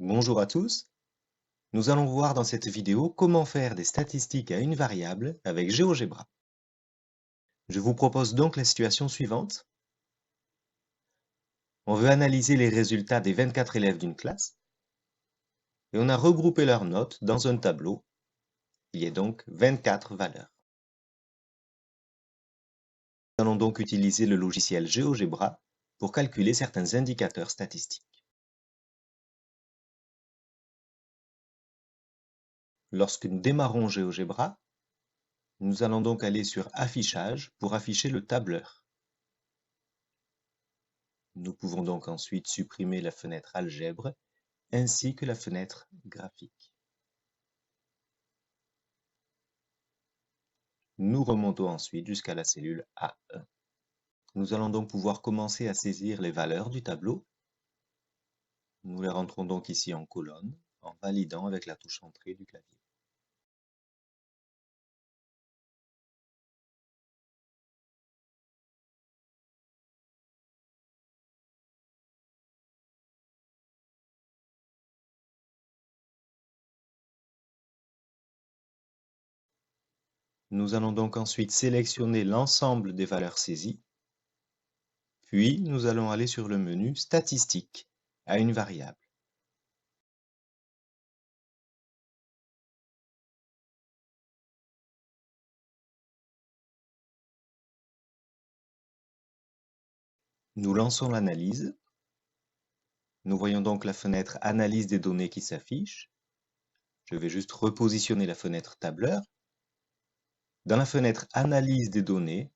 Bonjour à tous, nous allons voir dans cette vidéo comment faire des statistiques à une variable avec GeoGebra. Je vous propose donc la situation suivante. On veut analyser les résultats des 24 élèves d'une classe et on a regroupé leurs notes dans un tableau. Il y a donc 24 valeurs. Nous allons donc utiliser le logiciel GeoGebra pour calculer certains indicateurs statistiques. Lorsque nous démarrons GeoGebra, nous allons donc aller sur Affichage pour afficher le tableur. Nous pouvons donc ensuite supprimer la fenêtre Algèbre ainsi que la fenêtre Graphique. Nous remontons ensuite jusqu'à la cellule A1. Nous allons donc pouvoir commencer à saisir les valeurs du tableau. Nous les rentrons donc ici en colonne en validant avec la touche Entrée du clavier. Nous allons donc ensuite sélectionner l'ensemble des valeurs saisies, puis nous allons aller sur le menu Statistiques à une variable. Nous lançons l'analyse. Nous voyons donc la fenêtre Analyse des données qui s'affiche. Je vais juste repositionner la fenêtre Tableur. Dans la fenêtre Analyse des données,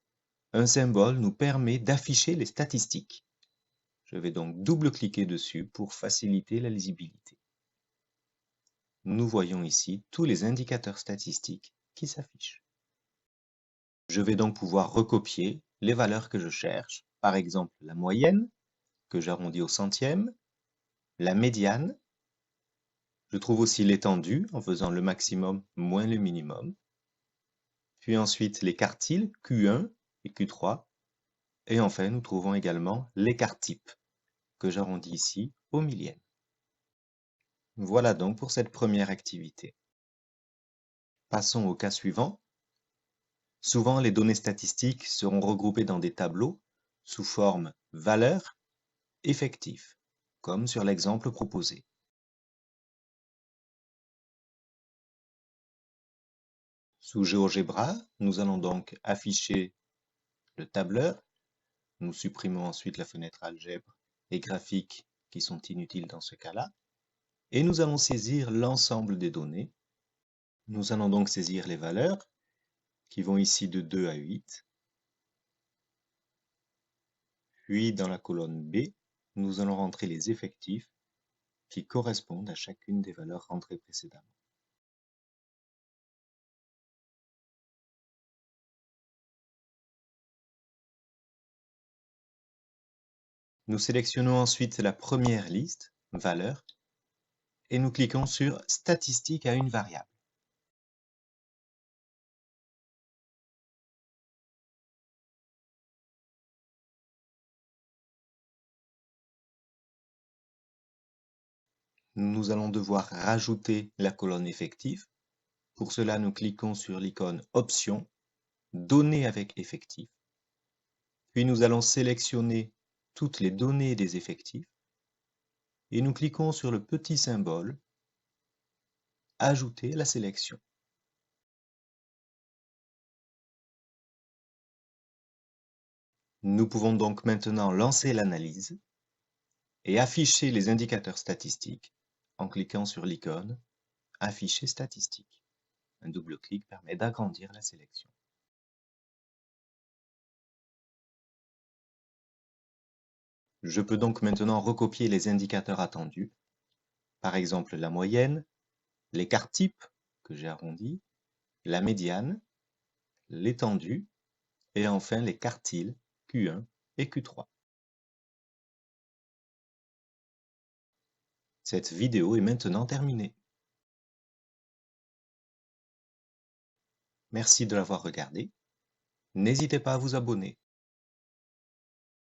un symbole nous permet d'afficher les statistiques. Je vais donc double-cliquer dessus pour faciliter la lisibilité. Nous voyons ici tous les indicateurs statistiques qui s'affichent. Je vais donc pouvoir recopier les valeurs que je cherche, par exemple la moyenne, que j'arrondis au centième, la médiane. Je trouve aussi l'étendue en faisant le maximum moins le minimum. Puis ensuite les quartiles, Q1 et Q3. Et enfin, nous trouvons également l'écart type, que j'arrondis ici au millième. Voilà donc pour cette première activité. Passons au cas suivant. Souvent, les données statistiques seront regroupées dans des tableaux sous forme valeurs, effectifs, comme sur l'exemple proposé. Sous GeoGebra, nous allons donc afficher le tableur. Nous supprimons ensuite la fenêtre algèbre et graphique qui sont inutiles dans ce cas-là. Et nous allons saisir l'ensemble des données. Nous allons donc saisir les valeurs qui vont ici de 2 à 8. Puis dans la colonne B, nous allons rentrer les effectifs qui correspondent à chacune des valeurs rentrées précédemment. Nous sélectionnons ensuite la première liste, valeurs, et nous cliquons sur Statistiques à une variable. Nous allons devoir rajouter la colonne effectif. Pour cela, nous cliquons sur l'icône Options, Données avec effectifs. Puis nous allons sélectionner toutes les données des effectifs et nous cliquons sur le petit symbole Ajouter la sélection. Nous pouvons donc maintenant lancer l'analyse et afficher les indicateurs statistiques en cliquant sur l'icône Afficher statistiques. Un double clic permet d'agrandir la sélection. Je peux donc maintenant recopier les indicateurs attendus, par exemple la moyenne, l'écart type que j'ai arrondi, la médiane, l'étendue et enfin les quartiles Q1 et Q3. Cette vidéo est maintenant terminée. Merci de l'avoir regardée. N'hésitez pas à vous abonner.